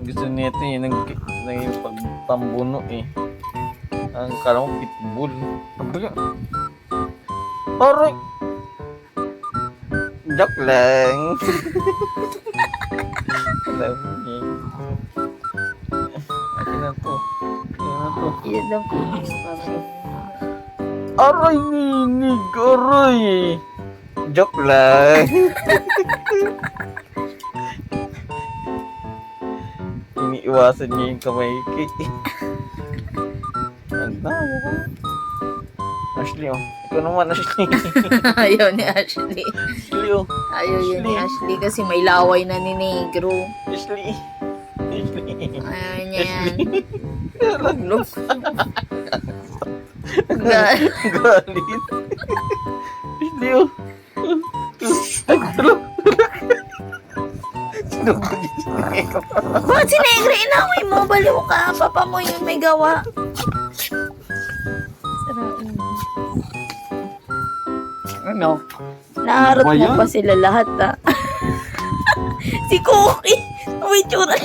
Gusto niya ito yung pagpambuno eh. Ang kala mo pitbull. Ano ba yan? Aray! Joke lang. Alam niya. Akin na to. Yan lang po. Aray, ninig! Aray! Joke lang. Iniiwasan niya yung kamay kay. Ang dami ko. Ashley, oh. Ikaw naman, Ashley. Ayaw ni Ashley. Ashley, oh. Ayaw yun ni Ashley kasi may laway na ni Negro. Ashley. Ashley. Ayaw niya yan. Galang. Ga- Galit. Ashley, oh. Ay, tulog. Sinugod yung sinero. Bakit si Negro? Inaway mo. Baliw ka. Papa mo yun may gawa. Sarain mo. Ano? Naharot Ano ba mo yan? pa sila lahat, ha? Si Cookie! May tsura.